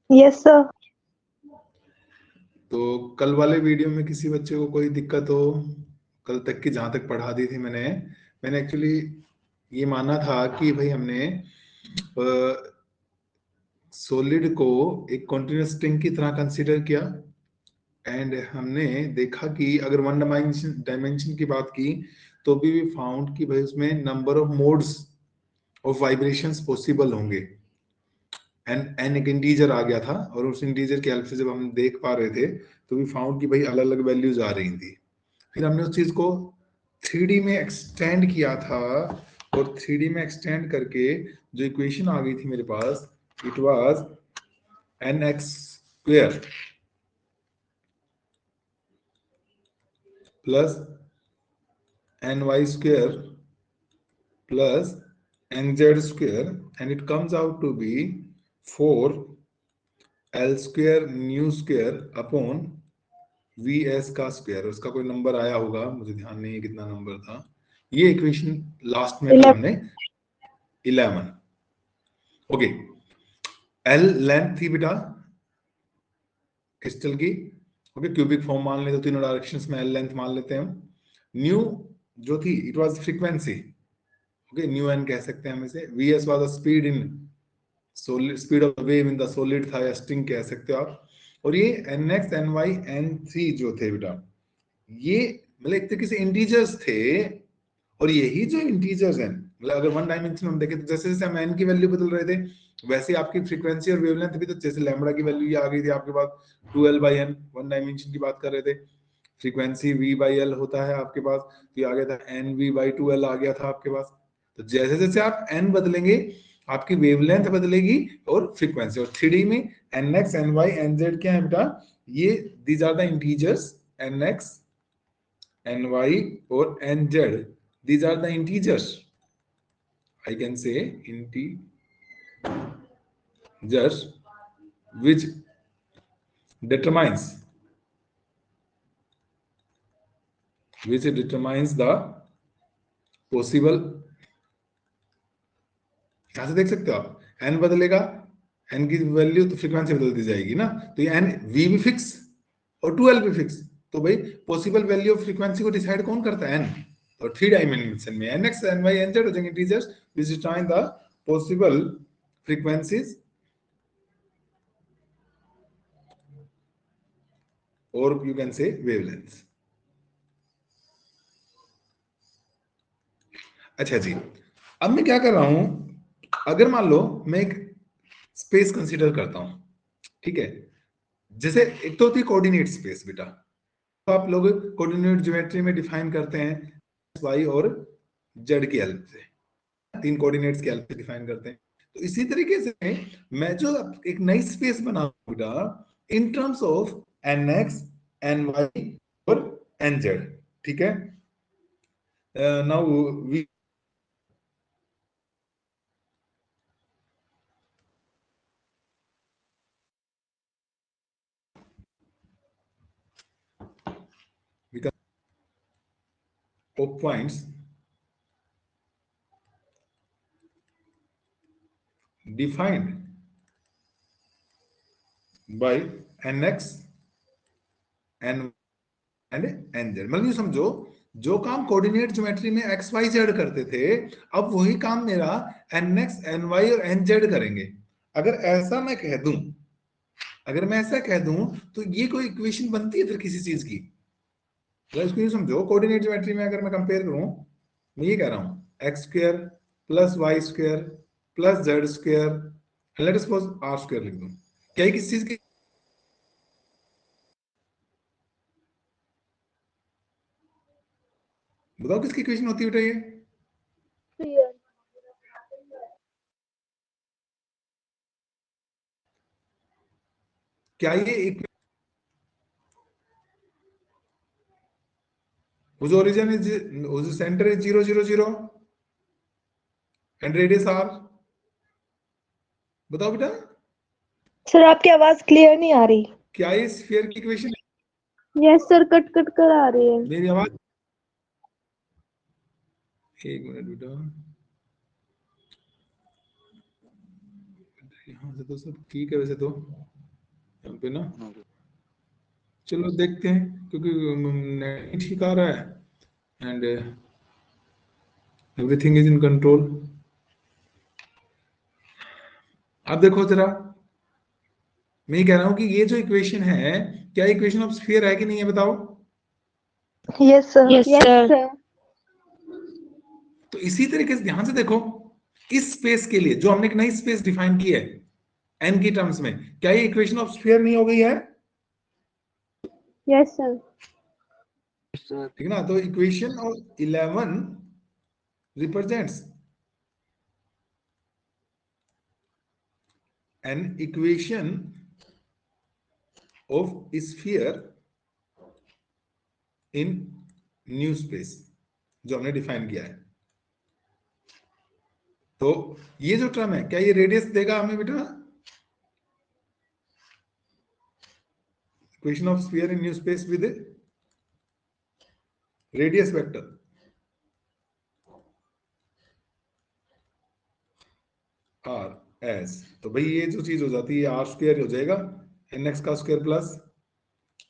Yes sir. तो कल वाले वीडियो में किसी बच्चे को कोई दिक्कत हो, कल तक की जहां तक पढ़ा दी थी मैंने एक्चुअली ये माना था कि भाई हमने सॉलिड को एक कॉन्टिन्यूस स्ट्रिंग की तरह कंसीडर किया, एंड हमने देखा कि अगर वन डायमेंशन की बात की तो भी फाउंड कि भाई उसमें number of modes of vibrations possible होंगे। एन एक इंटीजर आ गया था, और उस इंटीजर की हेल्प से जब हम देख पा रहे थे तो भी फाउंड कि भाई अलग अलग वैल्यूज आ रही थी। फिर हमने उस चीज को 3D में एक्सटेंड किया था, और 3D में एक्सटेंड करके जो इक्वेशन आ गई थी मेरे पास, it was nx² plus ny² plus nz² and it comes out to be 4l² nu square upon vs का स्क्वायर। उसका कोई नंबर आया होगा, मुझे ध्यान नहीं है कितना नंबर था। ये इक्वेशन लास्ट में कल हमने 11। ओके, एल लेंथ थी बेटा क्रिस्टल की। ओके, क्यूबिक फॉर्म मान लेते, तीनों डायरेक्शंस में एल लेंथ मान लेते हैं हम। न्यू जो थी it was frequency, okay, nu n कह सकते हैं हम इसे। V s was the speed in solid, speed of wave in the solid था, या स्ट्रिंग कह सकते हो आप। और ये n x n y n three जो थे बेटा, ये मतलब एक तरीके से इंटीजर्स थे। और यही जो इंटीजर्स हैं, मतलब अगर वन डायमेंशन हम देखें तो जैसे जैसे हम एन की वैल्यू बदल रहे थे, वैसे आपकी फ्रीक्वेंसी और वेवलेंथ भी, तो जैसे लैम्बडा की वैल्यू ये आ गई थी आपके पास 2l/n, वन डायमेंशन की बात कर रहे थे। फ्रीक्वेंसी v/l होता है आपके पास, तो ये आ गया था nv/2l आ गया था आपके पास। तो जैसे जैसे आप n बदलेंगे आपकी वेवलेंथ बदलेगी और फ्रीक्वेंसी। और 3D में nx ny nz क्या है बेटा, ये these are the integers. nx ny और nz, these are the integers. I can say integers which determines the possible। यहां से देख सकते हो आप, n बदलेगा, n की वैल्यू तो फ्रीक्वेंसी बदल दी जाएगी ना, तो ये n v भी फिक्स और 2l भी फिक्स। तो भाई पॉसिबल वैल्यू ऑफ फ्रीक्वेंसी को डिसाइड कौन करता है, n। और 3 डायमेंशन में nx ny nz हो जाएंगे integers which determine the possible frequencies or you can say wavelengths। अच्छा जी, अब मैं क्या कर रहा हूं, अगर मान लो मैं एक स्पेस कंसीडर करता हूं, ठीक है। जैसे एक तो होती है कोऑर्डिनेट स्पेस बेटा, तो आप लोग कोऑर्डिनेट ज्योमेट्री में डिफाइन करते हैं वाई और जेड की हेल्प से, तीन कोऑर्डिनेट्स की हेल्प से डिफाइन करते हैं। तो इसी तरीके से मैं जो एक नई स्पेस बनाऊं बेटा, in terms of n x n y और एन जेड, ठीक है। Now we of points defined by nx n and nz। मतलब ये समझो, जो काम कोऑर्डिनेट ज्योमेट्री में एक्स वाई जेड करते थे, अब वही काम मेरा एन एक्स एन वाई और एन जेड करेंगे। अगर ऐसा मैं कह दूं, अगर मैं ऐसा कह दूं तो ये कोई इक्वेशन बनती है फिर किसी चीज की। तो इसको ये समझो, कोऑर्डिनेट ज्योमेट्री में अगर मैं कंपेयर करूं, मैं ये कह रहा हूं x² plus y² plus z², let suppose r² लिख दूं, क्या ये किस चीज की, बताओ किसकी इक्वेशन होती है बेटा ये। क्या ये एक whose origin is whose center is 0 0 0 and radius r, बताओ बेटा। सर आपकी आवाज क्लियर नहीं आ रही। क्या ये स्फीयर की इक्वेशन है? यस सर, कट कट कर आ रही है। मेरी आवाज, एक मिनट बेटा, यहाँ से तो सब ठीक है वैसे तो। यहाँ पे ना, चलो देखते हैं क्योंकि नेट ठीक आ रहा है and everything is in control. अब देखो जरा, मैं ये कह रहा हूं कि ये जो इक्वेशन है, क्या इक्वेशन ऑफ स्फीयर है कि नहीं है, बताओ। Yes, sir. Yes, sir. तो इसी तरीके से ध्यान से देखो, इस स्पेस के लिए जो हमने एक नई स्पेस डिफाइन की है एन की टर्म्स में, क्या ये इक्वेशन ऑफ स्फीयर नहीं हो गई है? Yes, sir. ठीक है ना। तो equation of 11 represents an equation of sphere in new space जो हमने डिफाइन किया है। तो ये जो टर्म है, क्या ये रेडियस देगा हमें बेटा? Equation of sphere in new space with radius vector. R S, तो भाई ये जो चीज हो जाती है आर स्क्वायर हो जाएगा एन एक्स का स्क्वायर प्लस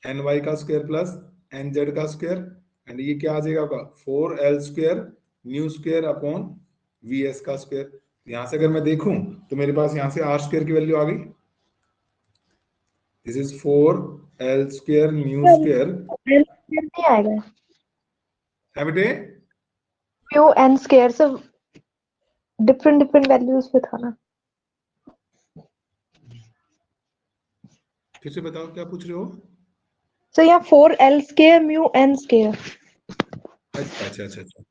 एन वाई का स्क्वायर प्लस एन जेड का स्क्वायर, एंड ये क्या आ जाएगा आपका 4l square nu square upon V S का स्क्वायर। यहां से अगर मैं देखूं तो मेरे पास यहां से आर स्क्वायर की वैल्यू आ गई, this is 4l square nu square. नहीं आएगा। है बेटे? म्यू एन स्क्वायर से डिफरेंट वैल्यूज पे था ना। फिर से बताओ क्या पूछ रहे हो? सो यहाँ 4l square mu N square. अच्छा अच्छा अच्छा अच्छा,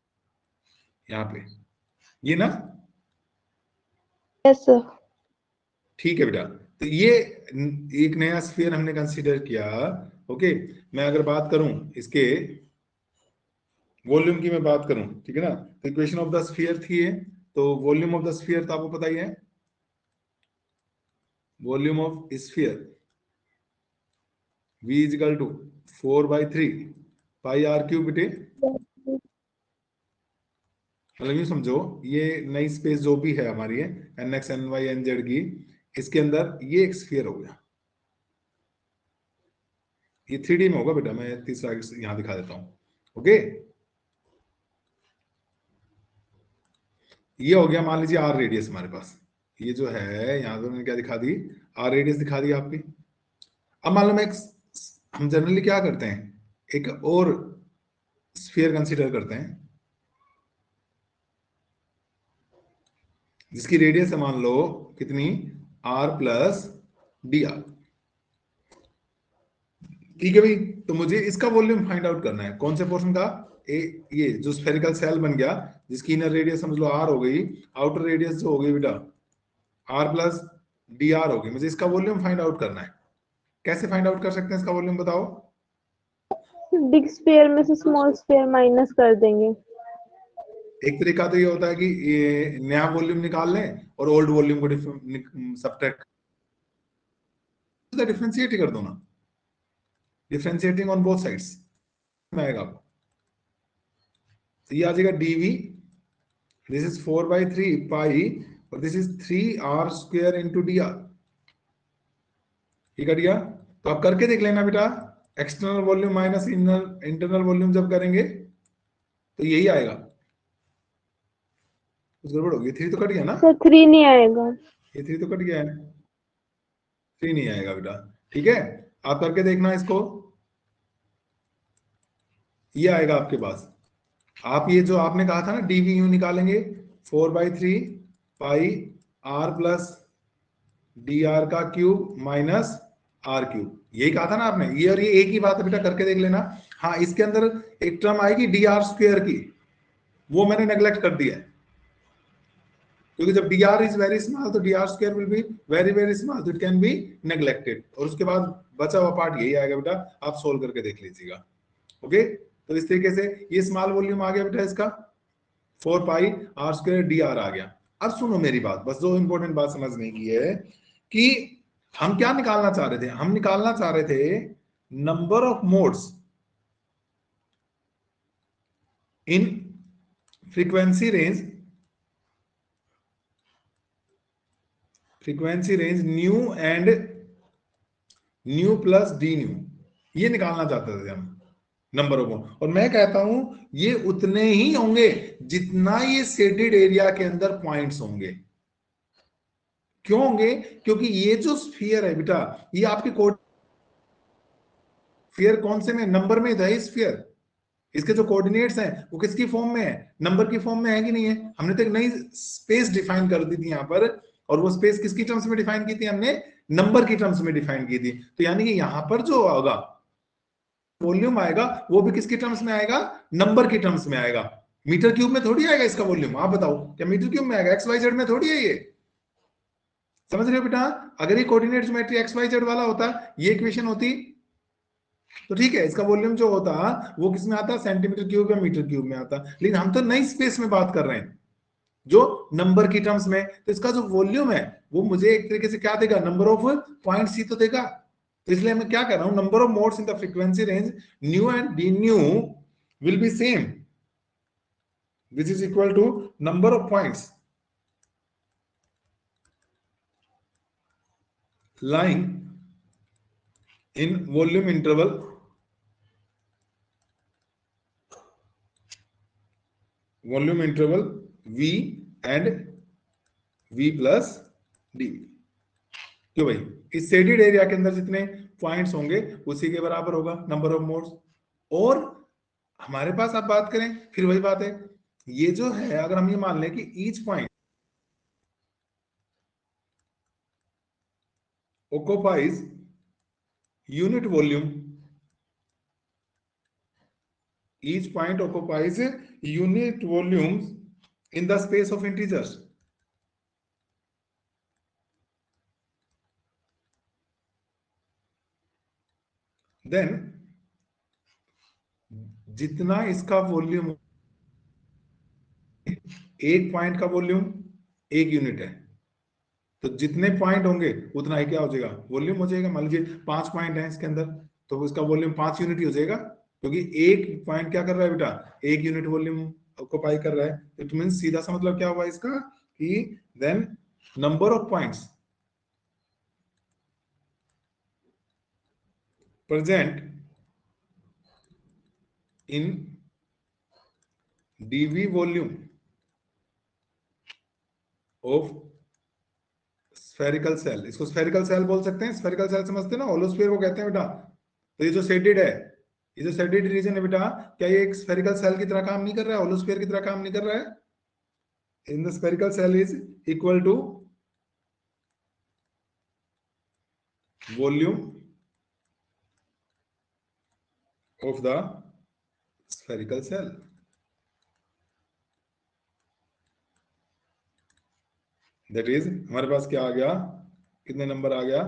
यहाँ पे ये ना, यस सर। ठीक है बेटा। तो ये एक नया स्फीयर हमने कंसीडर किया। ओके, मैं अगर बात करूं इसके वॉल्यूम की, मैं बात करूं, ठीक है ना, तो इक्वेशन ऑफ द स्फीयर थी ये, तो वॉल्यूम ऑफ द स्फीयर तो आपको पता ही है, volume of sphere v is equal to 4/3 pi r cube बेटे। मतलब यूं समझो, ये नई स्पेस जो भी है हमारी है n x n y n z की, इसके अंदर ये एक स्फीयर हो गया। ये 3D में होगा बेटा, मैं तीसरा यहां दिखा देता हूं। ओके, ये हो गया मान लीजिए आर रेडियस हमारे पास, ये जो है यहां पर मैंने क्या दिखा दी, आर रेडियस दिखा दी आपकी। अब मान लो मैं हम जनरली क्या करते हैं, एक और स्फीयर कंसीडर करते हैं जिसकी रेडियस है मान लो कितनी, आर प्लस डी आर। ठीक है भाई, तो मुझे इसका वॉल्यूम फाइंड आउट करना है, कौन से पोर्शन का, ये जो स्फेरिकल सेल बन गया जिसकी इनर रेडियस समझ लो आर हो गई, आउटर रेडियस जो हो गई बेटा आर प्लस डी आर हो गई, मुझे इसका वॉल्यूम फाइंड आउट करना है। कैसे फाइंड आउट कर सकते हैं इसका वॉल्यूम, बताओ। बिग स्फीयर में से स्मॉल स्फीयर माइनस कर देंगे। एक तरीका तो ये होता है कि ये नया वॉल्यूम निकाल लें और ओल्ड वॉल्यूम को सब्ट्रैक्ट डिफरेंशिएट कर दो ना, डिफरेंशिएटिंग ऑन बोथ साइड्स में आएगा आपको। तो ये आ जाएगा डीवी, दिस इज 4/3 पाई और this is 3r square into D are. ठीक है दिया, तो आप करके देख लेना बेटा, external volume minus internal volume जब करेंगे तो यही आएगा। कुछ गड़बड़ होगी, 3 तो कट गया ना, सर 3 नहीं आएगा। ये 3 तो कट गया है, 3 नहीं आएगा बेटा। ठीक है, आप करके देखना इसको, ये आएगा आपके पास। आप ये जो आपने कहा था ना डीवी यू निकालेंगे 4/3 pi are plus D R का क्यूब माइनस आर क्यूब, यही कहा था ना आपने, ये और ये एक ही बात है बेटा, करके देख लेना। हाँ, इसके अंदर एक टर्म आएगी डी आर स्क्वायर की, वो मैंने नेग्लेक्ट कर दिया है, क्योंकि जब D R is very small तो D R square will be very very small, तो इट कैन बी नेग्लेक्टेड, और उसके बाद बचा हुआ पार्ट यही आएगा बेटा, आप सोल्व करके देख लीजिएगा। ओके, तो इस तरीके से ये स्मॉल वॉल्यूम आ गया बेटा इसका 4 pi R square D R आ गया। अब सुनो मेरी बात, बस जो इंपॉर्टेंट बात समझने की है कि हम क्या निकालना चाह रहे थे, हम निकालना चाह रहे थे number of modes in frequency range nu and new plus D new, ये निकालना चाहते थे हम नंबर ऑफ मोड। और मैं कहता हूं ये उतने ही होंगे जितना ये शेडेड एरिया के अंदर पॉइंट्स होंगे। क्यों होंगे? क्योंकि ये जो स्फीयर है बेटा, ये आपके कोड स्फीयर कौन से में? नंबर में है स्फीयर। इसके जो कोऑर्डिनेट्स हैं वो किसकी फॉर्म में है? नंबर की फॉर्म में है कि नहीं है? हमने तो एक नई स्पेस डिफाइन कर दी थी यहां पर, और वो स्पेस किसकी टर्म्स में डिफाइन की थी? हमने नंबर की टर्म्स में डिफाइन की थी। तो यानी कि यहां पर जो होगा वॉल्यूम आएगा वो भी किसकी टर्म्स में आएगा? नंबर की टर्म्स में आएगा। मीटर क्यूब में थोड़ी आएगा इसका वॉल्यूम। आप बताओ, क्या मीटर क्यूब में आएगा? एक्स वाई जेड में थोड़ी है ये। समझ रहे हो बेटा? अगर ये coordinate geometry x y z वाला होता, ये इक्वेशन होती, तो ठीक है, इसका वॉल्यूम जो होता वो किस में आता? सेंटीमीटर क्यूब या मीटर क्यूब में आता। लेकिन हम तो नई स्पेस में बात कर रहे हैं जो नंबर की टर्म्स में, तो इसका जो वॉल्यूम है वो मुझे एक तरीके से क्या देगा? नंबर ऑफ पॉइंट्स ही तो देगा। तो इसलिए मैं क्या कर रहा हूं, number of modes in the frequency range nu and d nu will be same, which is equal to number of points lying in volume interval V and V plus dV। क्यों भाई? इस शेडेड एरिया के अंदर जितने points होंगे उसी के बराबर होगा नंबर ऑफ मोड्स। और हमारे पास आप बात करें, फिर वही बात है, ये जो है अगर हम ये मान लें कि each point occupies unit volume, each point occupies unit volumes in the space of integers, then जितना इसका वॉल्यूम, एक पॉइंट का वॉल्यूम एक यूनिट है, तो जितने पॉइंट होंगे उतना ही क्या हो जाएगा? वॉल्यूम हो जाएगा। मान लीजिए 5 पॉइंट है इसके अंदर, तो उसका वॉल्यूम 5 यूनिट ही हो जाएगा, क्योंकि एक पॉइंट क्या कर रहा है बेटा? एक यूनिट वॉल्यूम ऑक्युपाई कर रहा है। इट मींस सीधा सा मतलब क्या हुआ इसका कि then number of points present in dv volume of spherical cell, इसको स्फेरिकल सेल बोल सकते हैं। स्फेरिकल सेल समझते हैं ना, होलोस्फीयर को कहते हैं बेटा। तो ये जो शेडेड है, ये जो शेडेड रीजन है बेटा, क्या ये एक स्फेरिकल सेल की तरह काम नहीं कर रहा है? होलोस्फीयर की तरह काम नहीं कर रहा है? In the spherical cell is equal to volume of the spherical cell. That is हमारे पास क्या आ गया? कितने नंबर आ गया?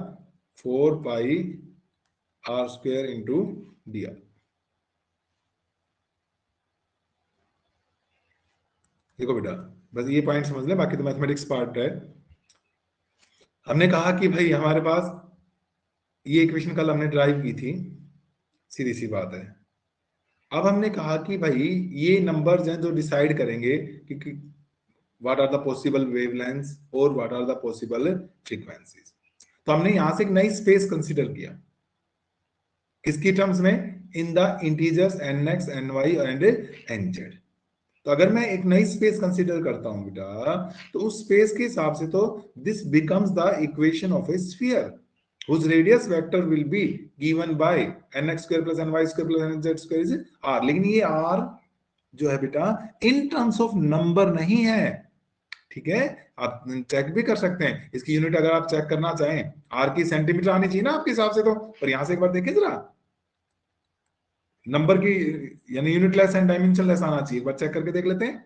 4 pi R square into D R. देखो बेटा, बस ये पॉइंट समझ ले, बाकी तो मैथमेटिक्स पार्ट है। हमने कहा कि भाई हमारे पास ये इक्वेशन कल हमने ड्राइव की थी, सीधी सी बात है। अब हमने कहा कि भाई ये नंबर्स हैं जो डिसाइड करेंगे कि what are the possible wavelengths और what are the possible frequencies. तो हमने यहां से एक नई स्पेस कंसीडर किया, किसकी टर्म्स में? In the integers nx ny and nz। तो अगर मैं एक नई स्पेस कंसीडर करता हूं बेटा, तो उस स्पेस के हिसाब से तो this becomes the equation of A sphere whose radius vector will be given by nx square plus ny square plus nz square is r। लेकिन ये r जो है बेटा इन टर्म्स ऑफ नंबर नहीं है, ठीक है? आप चेक भी कर सकते हैं इसकी यूनिट, अगर आप चेक करना चाहें r की सेंटीमीटर आनी चाहिए ना आपके हिसाब से तो, पर यहां से एक बार देखिए जरा, नंबर की यानी unit less and dimension less आना चाहिए। एक बार चेक करके देख लेते हैं।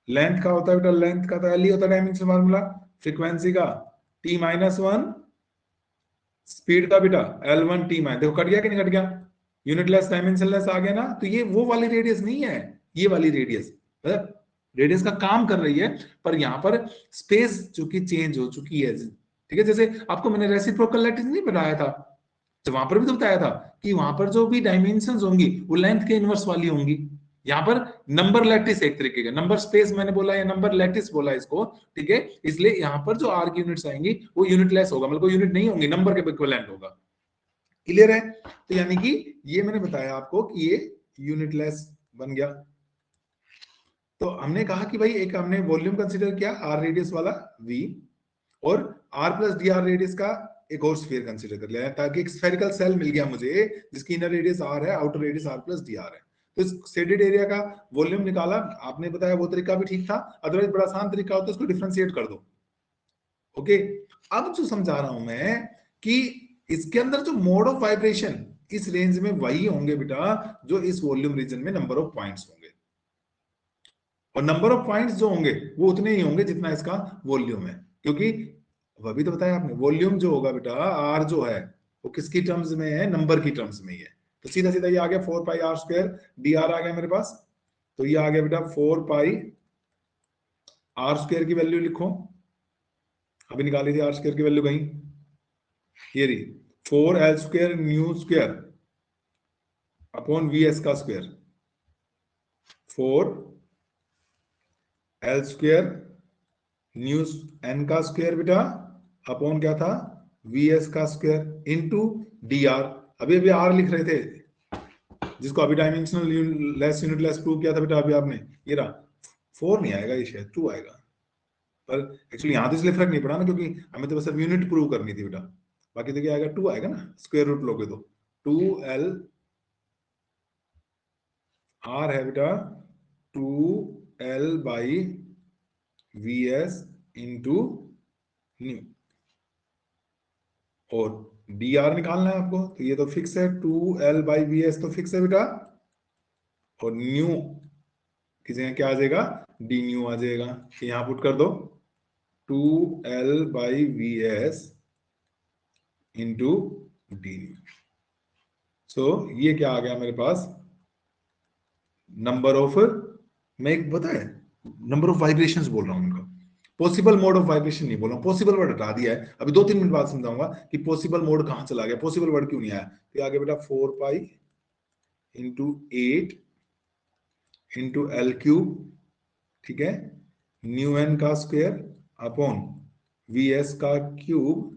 लेंथ का होता है बेटा, लेंथ का तो एल ही होता है डायमेंशन फार्मूला। फ्रीक्वेंसी का t-1, स्पीड का बेटा L1 t-, देखो कट गया कि नहीं कट गया? यूनिट लेस डायमेंशन लेस आ गया ना। तो ये वो वाली रेडियस नहीं है, ये वाली रेडियस मतलब रेडियस का काम कर रही है, पर यहां पर स्पेस जो कि चेंज हो चुकी है, ठीक है? जैसे आपको मैंने रेसिप्रोकल लैटिस नहीं बताया था, तो वहां पर भी तो बताया था कि वहां पर जो भी डायमेंशंस होंगी वो लेंथ के इनवर्स वाली होंगी। यहाँ पर नंबर लैटिस एक तरीके का, नंबर स्पेस मैंने बोला या नंबर लैटिस बोला इसको, ठीक है? इसलिए यहाँ पर जो आर की यूनिट्स आएंगी वो यूनिट लेस होगा, मतलब यूनिट नहीं होंगी, नंबर के इक्विवेलेंट होगा। क्लियर है? तो यानी कि ये मैंने बताया आपको कि ये यूनिटलेस बन गया। तो हमने कहा कि भाई एक हमने वॉल्यूम कंसीडर किया आर रेडियस वाला v, और r plus D R radius का एक और स्फीयर कंसीडर कर लिया, ताकि एक स्फेरिकल सेल मिल गया मुझे जिसकी इनर रेडियस r है, outer radius r plus D R है। तो इस शेडेड एरिया का वॉल्यूम निकाला, आपने बताया वो तरीका भी ठीक था, अदरवाइज बड़ा आसान तरीका होता है उसको डिफरेंशिएट कर दो। ओके, अब जो समझा रहा हूं मैं कि इसके अंदर जो मोड ऑफ वाइब्रेशन इस रेंज में वही होंगे बेटा जो इस वॉल्यूम रीजन में नंबर ऑफ पॉइंट्स होंगे, और नंबर ऑफ पॉइंट्स जो होंगे वो उतने ही होंगे जितना इसका वॉल्यूम है, क्योंकि वह भी तो बताया आपने वॉल्यूम जो होगा बेटा आर जो है वो किसकी टर्म्स में है, नंबर की टर्म्स में ही है। तो सीधा सीधा ये आ गया 4 pi R square D R आ गया मेरे पास। तो ये आ गया बेटा 4 पाई आर स्क्वायर की वैल्यू लिखो, अभी निकाली थी आर स्क्वायर की वैल्यू कहीं, ये रही 4 L square nu square upon V S का square, 4 L square nu N का स्क्वायर बेटा अपॉन क्या था वी एस का स्क्वायर इनटू डी आर। अभी अभी आर लिख रहे थे जिसको अभी dimensional less unit less prove किया था बेटा अभी आपने, ये रहा 4 नहीं आएगा, ये शायद 2 आएगा, पर एक्चुअली यहां तो इसलिए फर्क नहीं पड़ा ना क्योंकि हमें तो बस अब यूनिट प्रूव करनी थी बेटा, बाकी तो क्या आएगा 2 आएगा ना, स्क्वायर रूट लोगे तो 2l आर है बेटा 2l by V S into new, और डी आर निकालना है आपको, तो ये तो फिक्स है 2l बाई वी एस तो फिक्स है बेटा, और न्यू की जगह क्या आ जाएगा डी न्यू आ जाएगा, यहां पुट कर दो 2l by V S into D nu. So ये क्या आ गया मेरे पास नंबर ऑफ, मैं एक बताया नंबर ऑफ वाइब्रेशंस बोल रहा हूं उनका, पॉसिबल मोड ऑफ वाइब्रेशन नहीं बोल रहा हूं, पॉसिबल वर्ड हटा दिया है, अभी 2-3 मिनट बाद समझाऊंगा कि पॉसिबल मोड कहां चला गया, पॉसिबल वर्ड क्यों नहीं आया। तो आगे बेटा 4 pi into 8 into l cube, ठीक है, न्यू एन का स्क्वायर अपॉन वी एस का क्यूब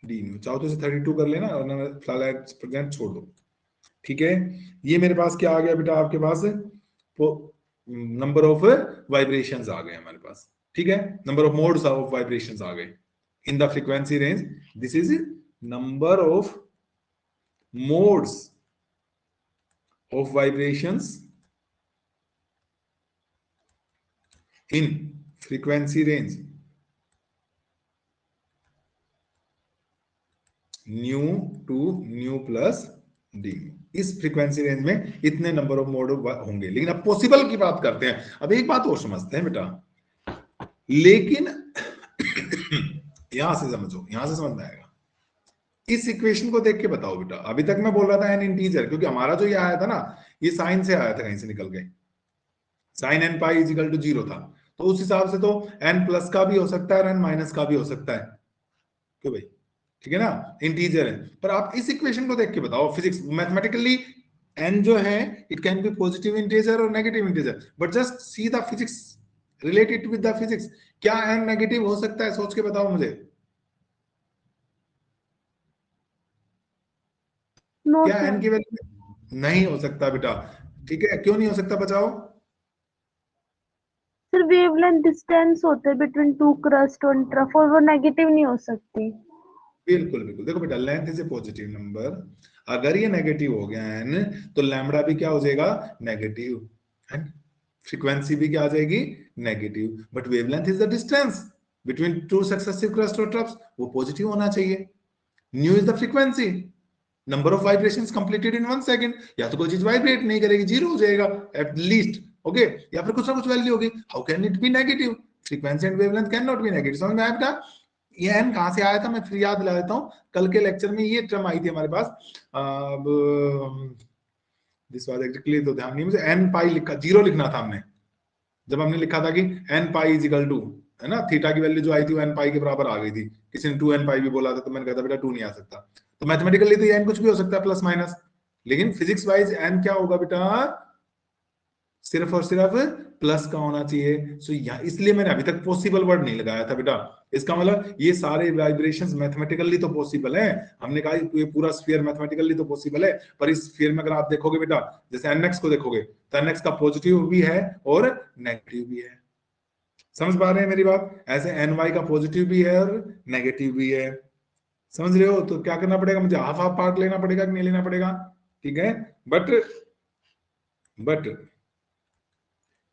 डी न्यू, चाहो तो इसे 32 कर लेना और फिलहाल प्रेजेंट छोड़ दो, ठीक है। ये मेरे पास क्या आ गया बेटा आपके पास नंबर ऑफ वाइब्रेशंस आ गए हमारे पास, ठीक है, number of modes of vibrations आ गए in the frequency range, this is number of modes of vibrations in frequency range nu to nu plus D, इस फ्रीक्वेंसी रेंज में इतने नंबर ऑफ मोड होंगे। लेकिन अब पॉसिबल की बात करते हैं, अब एक बात और समझते हैं बेटा, लेकिन यहां से समझो, यहां से समझ में आएगा, इस इक्वेशन को देख के बताओ बेटा, अभी तक मैं बोल रहा था एन इंटीजर, क्योंकि हमारा जो ये आया था ना ये साइन से आया था, कहीं से निकल गए, sine n pi is equal to 0 था, तो उस हिसाब से तो एन प्लस का भी हो सकता है और एन माइनस का भी हो सकता है, क्यों भाई, ठीक है ना, इंटीजर है। पर आप इस इक्वेशन को देख के बताओ, फिजिक्स मैथमेटिकली n जो है it can be positive integer और negative integer, but just see the physics related with the physics, क्या n नेगेटिव हो सकता है, सोच के बताओ मुझे, क्या n की वैल्यू नहीं हो सकता बेटा, ठीक है, क्यों नहीं हो सकता बताओ। सर वेवलेंथ डिस्टेंस होते हैं बिटवीन टू क्रस्ट और ट्रफ, और वो नेगेटिव नहीं हो सकती। बिल्कुल बिल्कुल, देखो बेटा length is a positive number, अगर ये नेगेटिव हो गया n तो लैम्बडा भी क्या हो जाएगा नेगेटिव, है, फ्रीक्वेंसी भी क्या आ जाएगी negative, but wavelength is the distance between two successive crust और ट्रफ्स, वो पॉजिटिव होना चाहिए। New is the frequency, number of vibrations completed in 1 second, या तो कोई चीज वाइब्रेट नहीं करेगी, जीरो हो जाएगा एट लीस्ट, ओके, या फिर कुछ ना कुछ वैल्यू होगी, how can it be negative, frequency and wavelength can not be negative. समझ में आया बेटा, ये एन कहां से आया था मैं फिर याद दिला देता हूं, कल के लेक्चर में ये टर्म आई थी हमारे पास, अब दिस वाज एक्चुअली तो ध्यान नहीं मुझे, एन पाई लिखा, जीरो लिखना था हमने, जब हमने लिखा था कि n pi is equal to, है ना, थीटा की वैल्यू जो आई थी वो एन पाई के बराबर आ गई थी, किसी ने 2 एन पाई भी बोला था, तो मैंने कहा था बेटा 2 नहीं आ सकता, तो मैथमेटिकली तो ये एन कुछ भी हो सकता है प्लस माइनस, लेकिन फिजिक्स वाइज एन क्या होगा बेटा सिर्फ और सिर्फ प्लस का होना चाहिए। सो यहाँ इसलिए मैंने अभी तक पॉसिबल वर्ड नहीं लगाया था बेटा। इसका मतलब ये सारे वाइब्रेशंस मैथमेटिकली तो पॉसिबल है, हमने कहा ये पूरा स्फीयर मैथमेटिकली तो पॉसिबल है, पर इस स्फीयर में अगर आप देखोगे बेटा, जैसे एनएक्स को देखोगे तो एनएक्स का पॉजिटिव भी है और नेगेटिव भी है। समझ पा रहे हैं मेरी बात? ऐसे एनवाई का पॉजिटिव भी है और नेगेटिव भी है। समझ रहे हो? तो क्या करना पड़ेगा, मुझे हाफ हाफ पार्ट लेना पड़ेगा कि नहीं लेना पड़ेगा? ठीक है, but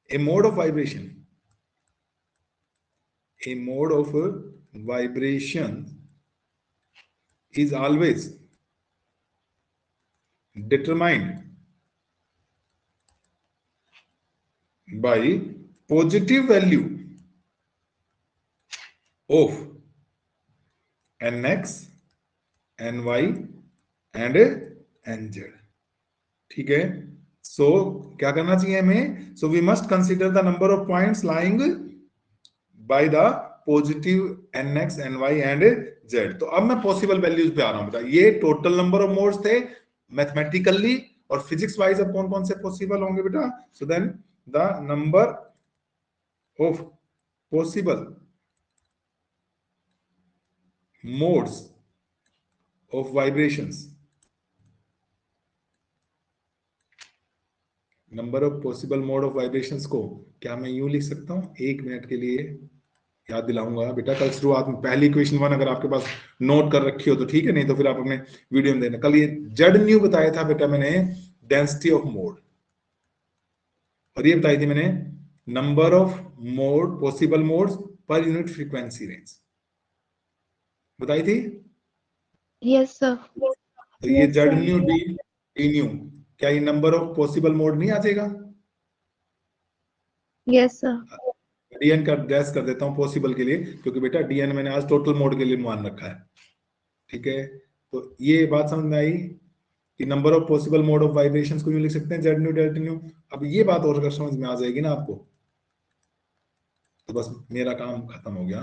a mode of vibration is always determined by positive value of nx, ny and nz। ठीक है, सो क्या करना चाहिए हमें? So we must consider the number of points lying by the positive nx, ny and z। तो अब मैं possible values पे आ रहा हूं बेटा। ये टोटल नंबर ऑफ मोड्स थे मैथमेटिकली, और फिजिक्स वाइज अब कौन कौन से पॉसिबल होंगे बेटा? So then the number of possible modes of vibrations, number of possible mode of vibrations को क्या मैं यूं लिख सकता हूं? एक मिनट के लिए याद दिलाऊंगा बेटा। कल शुरुआत में पहली इक्वेशन 1 अगर आपके पास नोट कर रखी हो तो ठीक है, नहीं तो फिर आप अपने वीडियो में देना। कल ये जेड न्यू बताया था बेटा मैंने, डेंसिटी ऑफ मोड, और ये बताई थी मैंने number of mode, possible modes per unit frequency range, बताई थी। Yes sir. तो ये जेड न्यू डी न्यू, क्या ये नंबर ऑफ पॉसिबल मोड नहीं आ जाएगा? Yes sir. डीएन का ड्रेस कर देता हूं पॉसिबल के लिए, क्योंकि बेटा डीएन मैंने आज टोटल मोड के लिए मान रखा है। ठीक है, तो ये बात समझ में आई कि number of possible mode of vibrations को यूं लिख सकते हैं जेड न्यू डेल्टा न्यू। अब ये बात और अगर समझ में आ जाएगी ना आपको, तो बस मेरा काम खत्म हो गया।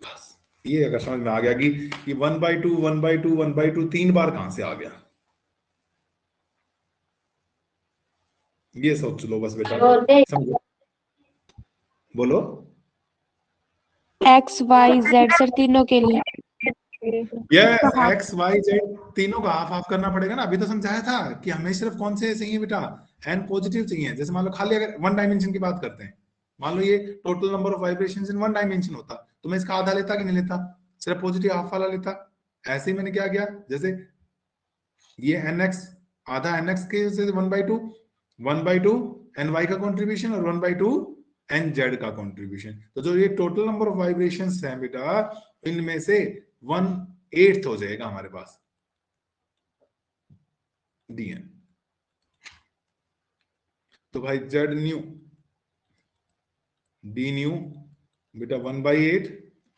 बस ये अगर समझ में आ गया कि 1/2 1/2 1/2 3 बार कहां से आ गया, ये सोच लो बस बेटा, समझो। बोलो। एक्स वाई जेड सर तीनों के लिए। यस, एक्स वाई जेड तीनों का हाफ हाफ करना पड़ेगा ना। अभी तो समझाया था कि हमें सिर्फ कौन से चाहिए बेटा? एन पॉजिटिव चाहिए। जैसे मान लो खाली अगर वन डायमेंशन की बात करते हैं, मान लो ये total number of vibrations in one dimension होता, तो मैं इसका आधा लेता कि नहीं लेता? सिर्फ पॉजिटिव हाफ वाला लेता। ऐसे ही मैंने क्या किया, जैसे ये एनएक्स आधा एनएक्स के 1/2 एनवाई का कॉन्ट्रीब्यूशन और 1/2 एनजेड का कॉन्ट्रीब्यूशन। तो जो ये टोटल नंबर ऑफ वाइब्रेशंस हैं बेटा, इनमें से 1/8 हो जाएगा हमारे पास डीएन। तो भाई जेड न्यू डी न्यू बेटा 1/8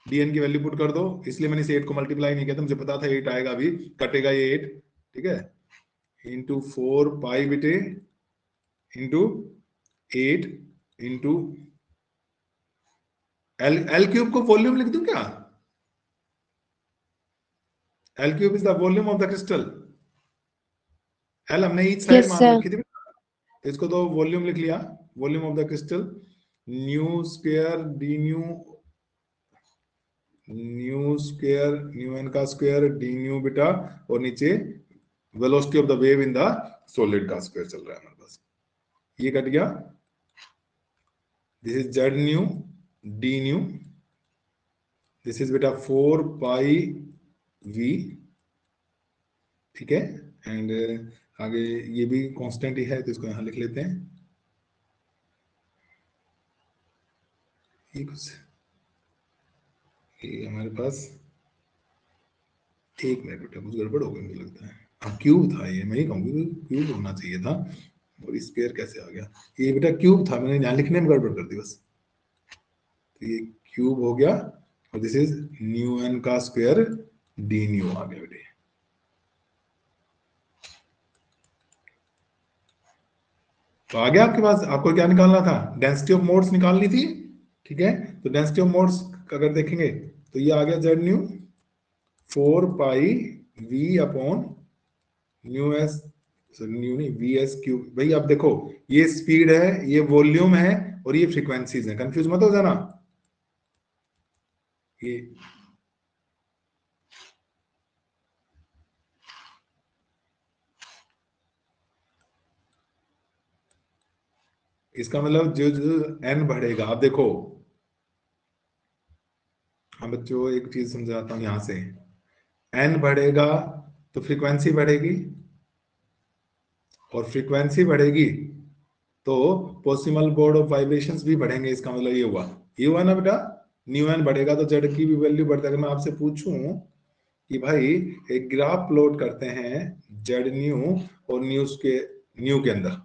डीएन की वैल्यू पुट कर दो। इसलिए मैंने इस 8 को मल्टीप्लाई नहीं किया था, मुझे पता था 8 आएगा, अभी कटेगा ये 8। ठीक है, इंटू 4 पाई बेटे इंटू 8 इंटू एल क्यूब को वॉल्यूम लिख दूं क्या? L cube is the volume of the crystal. L हमने ईच साइड मान रखी थी, इसको तो वॉल्यूम लिख लिया, volume of the crystal. Nu square d nu, nu square nu N का स्क्वायर डी न्यू बेटा, और नीचे velocity of the wave in the solid का स्क्वायर चल रहा है हमारे पास। ये कट गया। This is Z nu D new, this is बेटा 4 पाई वी। ठीक है, एंड आगे ये भी कांस्टेंट ही है, तो इसको यहां लिख लेते हैं। ये कुछ ये हमारे पास, एक मिनट बेटा कुछ गड़बड़ हो गई मुझे लगता है। हाँ क्यूब था ये, मैं ही कहूँगी क्यूब होना चाहिए था, और स्क्वायर कैसे आ गया? ये बेटा क्यूब था, मैंने यहाँ लिखने में गड़बड़ कर दी बस। तो ये क्यूब हो गया, और दिस इज न्यू एन का स्क्वायर डी न्यू आ गया बेटे। तो आ गया आपके पास। आपको क्या निकालना था? डेंसिटी ऑफ मोड्स निकालनी थी। ठीक है, तो डेंसिटी ऑफ मोड्स अगर देखेंगे तो ये आ गया जेड न्यू 4 पाई v upon new S, new नहीं वी एस क्यू। भाई अब देखो ये स्पीड है, ये वॉल्यूम है और ये फ्रीक्वेंसीज है, कंफ्यूज मत हो जाना। ये इसका मतलब जो जो n बढ़ेगा, अब देखो हम बच्चों एक चीज समझाता हूं, यहां से n बढ़ेगा तो फ्रीक्वेंसी बढ़ेगी, और फ्रीक्वेंसी बढ़ेगी तो पॉसिबल बोर्ड ऑफ वाइब्रेशंस भी बढ़ेंगे। इसका मतलब ये हुआ ना बेटा, न्यू एन बढ़ेगा तो जेड की भी वैल्यू बढ़ती है। अगर मैं आपसे पूछूं कि भाई एक ग्राफ प्लॉट करते हैं जेड न्यू और न्यू के अंदर,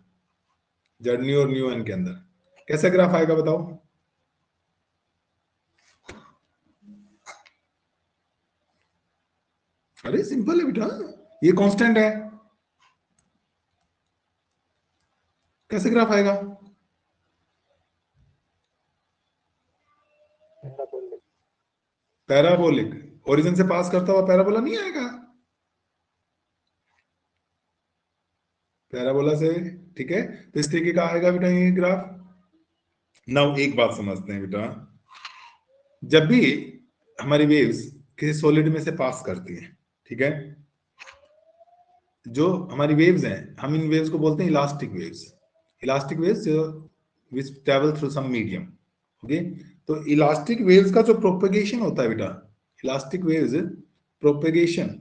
जेड न्यू और न्यू एन के अंदर, कैसा ग्राफ आएगा बताओ? अरे सिंपल है बेटा, ये कांस्टेंट है, कैसे ग्राफ आएगा? पैराबोलिक, ओरिजिन से पास करता हुआ पैराबोला नहीं आएगा, पैराबोला से, ठीक है। तो इस तरीके का आएगा बेटा ये ग्राफ। नाउ एक बात समझते हैं बेटा, जब भी हमारी वेव्स किसी सॉलिड में से पास करती हैं, ठीक है, जो हमारी वेव्स हैं हम इन वेव्स को बोलते हैं elastic waves. Elastic waves which travel through some medium, okay. तो इलास्टिक वेव्स का जो प्रोपेगेशन होता है बेटा, elastic waves propagation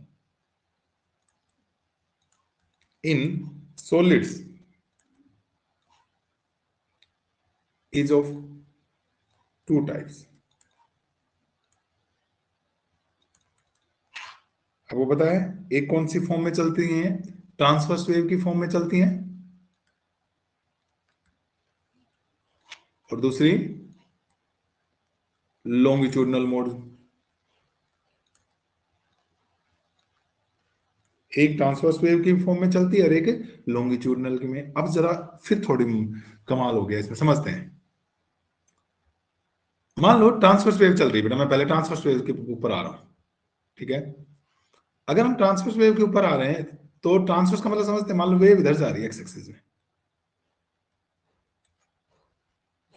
in solids is of two types। अब वो पता है एक कौन सी फॉर्म में चलती हैं? ट्रांसवर्स वेव की फॉर्म में चलती हैं, और दूसरी लॉन्गिट्यूडनल मोड। एक ट्रांसवर्स वेव की फॉर्म में चलती है और एक लॉन्गिट्यूडनल की में। अब जरा फिर थोड़ी कमाल हो गया इसमें, समझते हैं। मान लो ट्रांसवर्स वेव चल रही है बेटा, मैं पहले ट्रांसवर्स वेव के ऊपर आ रहा हूं, ठीक है। अगर हम ट्रांसवर्स वेव के ऊपर आ रहे हैं तो ट्रांसवर्स का मतलब समझते हैं, मान लो वेव इधर जा रही है एक्स एक्सिस में,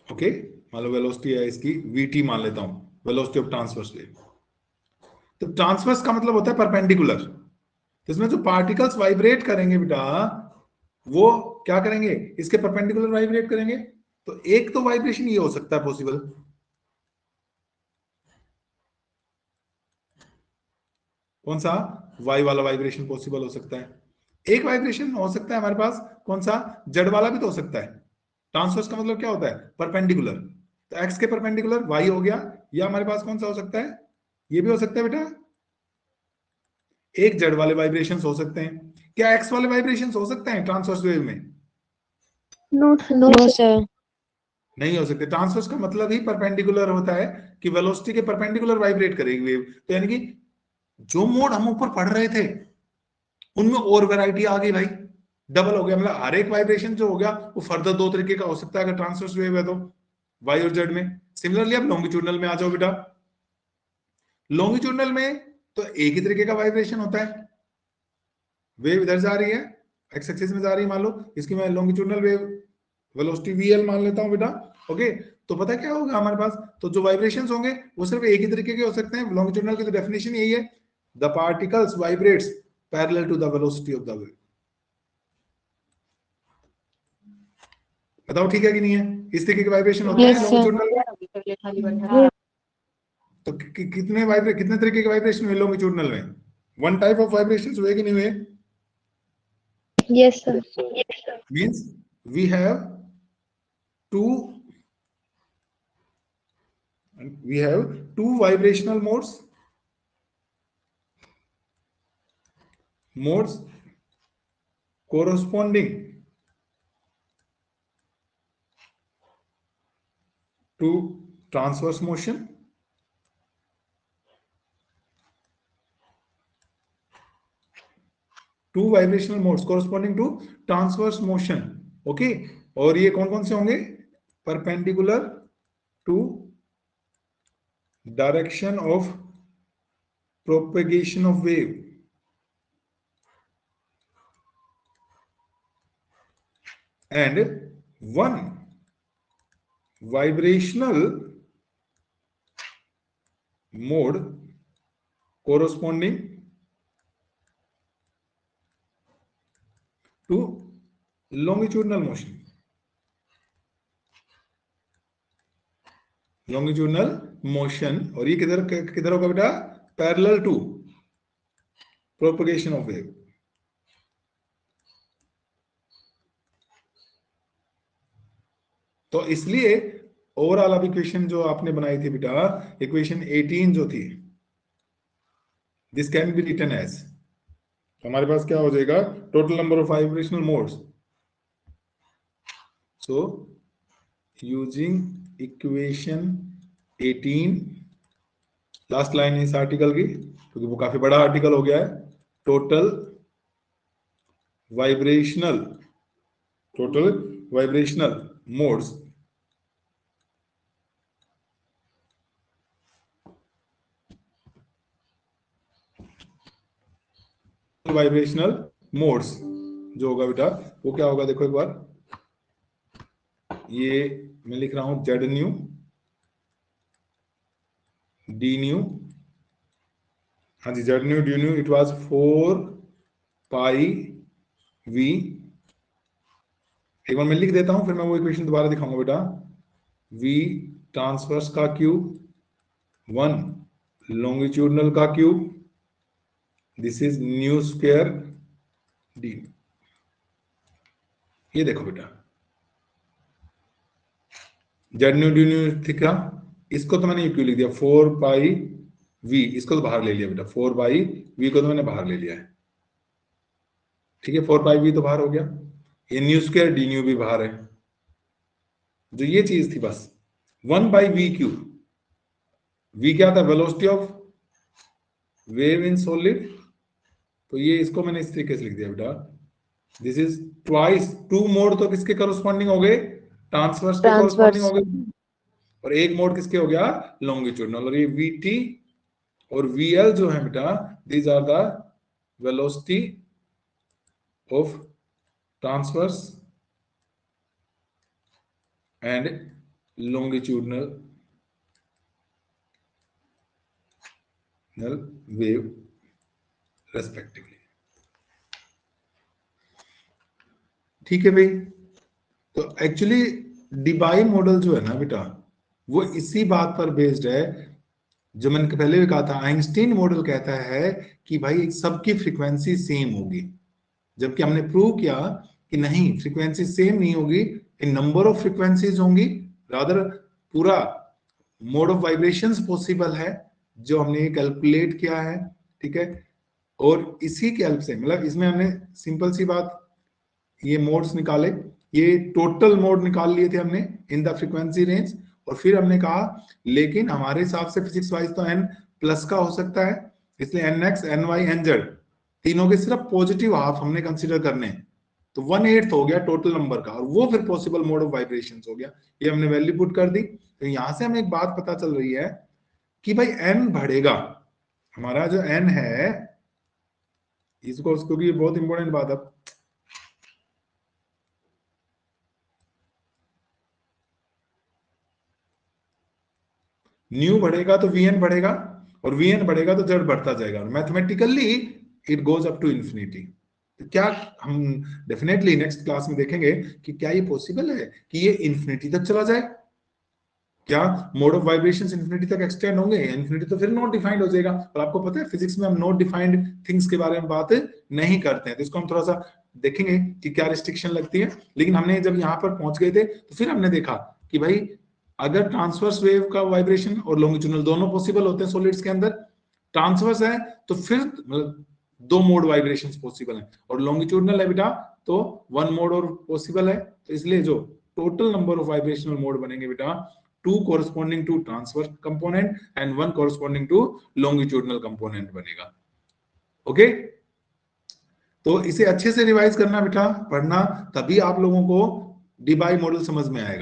ओके। मान लो वेलोसिटी है इसकी vt मान लेता हूं, वेलोसिटी ऑफ ट्रांसवर्स वेव। तो ट्रांसवर्स का मतलब होता है परपेंडिकुलर। तो इसमें जो पार्टिकल्स वाइब्रेट करेंगे बेटा, वो क्या करेंगे? इसके परपेंडिकुलर वाइब्रेट करेंगे। तो एक तो वाइब्रेशन ये हो सकता है पॉसिबल, कौन सा? वाई वाला वाइब्रेशन पॉसिबल हो सकता है। एक वाइब्रेशन हो सकता है हमारे पास, कौन सा? जेड वाला भी तो हो सकता है। ट्रांसवर्स का मतलब क्या होता है? परपेंडिकुलर। तो एक्स के परपेंडिकुलर वाई हो गया, या हमारे पास कौन सा हो सकता है? ये भी हो सकता है बेटा, एक जेड वाले वाइब्रेशंस हो सकते हैं। क्या एक्स वाले वाइब्रेशंस हो सकते हैं ट्रांसवर्स वेव में? No no sir. नहीं हो सकते। ट्रांसवर्स का मतलब ही परपेंडिकुलर होता है कि वेलोसिटी के परपेंडिकुलर वाइब्रेट करेगी वेव। तो यानी कि जो मोड हम ऊपर पढ़ रहे थे उनमें और वैरायटी आ गई भाई, डबल हो गया। मतलब हर एक वाइब्रेशन जो हो गया वो फर्दर दो तरीके का हो सकता है अगर ट्रांसवर्स वेव है तो, वाई और जेड में। सिमिलरली अब लॉन्गिट्यूडनल में आ जाओ बेटा। लॉन्गिट्यूडनल में तो एक ही तरीके का वाइब्रेशन होता है, वेव इधर जा रही है, एक्स एक्सिस में जा रही है, मान लो इसकी मैं लॉन्गिट्यूडनल वेव वेलोसिटी वीएल मान लेता हूं बेटा, ओके। तो पता क्या होगा हमारे पास? तो जो वाइब्रेशंस होंगे वो सिर्फ एक ही तरीके के हो सकते हैं। लॉन्गिट्यूडनल की तो डेफिनेशन यही है, the particles vibrates parallel to the velocity of the wave. बताओ ठीक है कि नहीं है? इस तरीके के वाइब्रेशन होते हैं Yes, sir. लॉन्गिट्यूडनल। तो कितने तरीके के वाइब्रेशन हुए लॉन्गिट्यूडनल में? वन टाइप ऑफ वाइब्रेशंस हुए कि नहीं हुए? Yes sir. Means we have two vibrational modes corresponding to transverse motion, two vibrational modes corresponding to transverse motion, okay। और ये कौन कौन से होंगे? Perpendicular to direction of propagation of wave and one vibrational mode corresponding to longitudinal motion. longitudinal motion, और ये किधर किधर होगा बेटा? Parallel to propagation of wave. तो इसलिए ओवरऑल अब इक्वेशन जो आपने बनाई थी बेटा, इक्वेशन 18 जो थी, this can be written as, हमारे पास क्या हो जाएगा? Total number of vibrational modes. So using equation 18, last line इस आर्टिकल की, क्योंकि वो काफी बड़ा आर्टिकल हो गया है. टोटल वाइब्रेशनल मोड्स जो होगा बेटा, वो क्या होगा? देखो एक बार, ये मैं लिख रहा हूं जेड न्यू डी न्यू. हाँ जी, Z nu D nu, it was 4 pi V. एक बार मैं लिख देता हूं, फिर मैं वो इक्वेशन दोबारा दिखाऊंगा बेटा. v ट्रांसवर्स का क्यूब, 1 लॉन्गिट्यूडनल का cube, this is new square D. ये देखो बेटा, जेड न्यू डी न्यू ठीक है. इसको तो मैंने क्यों लिख दिया? 4 पाई वी, इसको तो बाहर ले लिया बेटा. 4 पाई वी को तो मैंने बाहर ले लिया है. ठीक है, 4 पाई वी तो बाहर हो गया. ये न्यू स्क्वायर डी न्यू भी बाहर है. जो ये चीज थी बस 1 बाई वी क्यूब. वी क्या था? Velocity of wave in solid. तो ये इसको मैंने इस तरीके से लिख दिया बेटा, दिस इज ट्वाइस. 2 मोड तो किसके कॉरस्पॉन्डिंग हो गए? ट्रांसवर्स के कॉरस्पॉन्डिंग हो गए. और एक मोड किसके हो गया? लॉन्गिट्यूडनल. और ये वीटी और वीएल जो है बेटा, these are the velocity of transverse and longitudinal wave respectively. ठीक है भाई. तो एक्चुअली डिबाई मॉडल जो है ना बेटा, वो इसी बात पर बेस्ड है जो मैंने पहले भी कहा था. आइंस्टीन मॉडल कहता है कि भाई सबकी फ्रीक्वेंसी सेम होगी, जबकि हमने प्रूव किया कि नहीं, फ्रीक्वेंसी सेम नहीं होगी. इन नंबर ऑफ फ्रीक्वेंसीज होंगी, रादर पूरा मोड ऑफ वाइब्रेशंस पॉसिबल है जो हमने कैलकुलेट किया है. ठीक है, और इसी के हेल्प से, मतलब इसमें हमने सिंपल सी बात, ये मोड्स निकाले, ये टोटल मोड निकाल लिए थे हमने इन द फ्रीक्वेंसी रेंज. और फिर हमने कहा लेकिन हमारे हिसाब से फिजिक्स वाइज तो n प्लस का हो सकता है, इसलिए nx, ny, nz तीनों के सिर्फ पॉजिटिव हाफ हमने कंसीडर करने हैं. तो 1/8 हो गया टोटल नंबर का, और वो फिर पॉसिबल मोड ऑफ वाइब्रेशंस हो गया. ये हमने वैल्यू पुट कर दी. तो यहां से हमें एक बात पता चल रही है कि भाई n बढ़ेगा, हमारा जो n है इसको, क्योंकि ये बहुत इंपॉर्टेंट बात है. न्यू बढ़ेगा तो vn बढ़ेगा, और vn बढ़ेगा तो z बढ़ता जाएगा. Mathematically it goes up to infinity. क्या हम डेफिनेटली नेक्स्ट क्लास में देखेंगे कि क्या ये पॉसिबल है कि ये इंफिनिटी तक चला जाए? क्या मोड ऑफ वाइब्रेशंस इंफिनिटी तक एक्सटेंड होंगे? इंफिनिटी तो फिर नॉट डिफाइंड हो जाएगा. और आपको पता है फिजिक्स में हम नॉट डिफाइंड थिंग्स के बारे में बात नहीं करते हैं, तो इसको हम थोड़ा सा देखेंगे कि क्या रिस्ट्रिक्शन लगती है. लेकिन हमने जब यहाँ पर पहुंच गए थे तो फिर हमने देखा कि भाई अगर ट्रांसवर्स वेव का वाइब्रेशन और लॉन्गिट्यूडनल दोनों पॉसिबल होते हैं सॉलिड्स के अंदर, ट्रांसवर्स है तो फिर मतलब 2 मोड वाइब्रेशंस पॉसिबल हैं, और लॉन्गिट्यूडनल है बेटा तो 1 मोड और पॉसिबल है. तो इसलिए जो total number of vibrational mode बनेंगे बेटा, 2 corresponding to transverse component and 1 corresponding to longitudinal component बनेगा. ओके, तो इसे अच्छे से रिवाइज करना बेटा, पढ़ना, तभी आप लोगों को डिबाई मॉडल समझ में आएगा.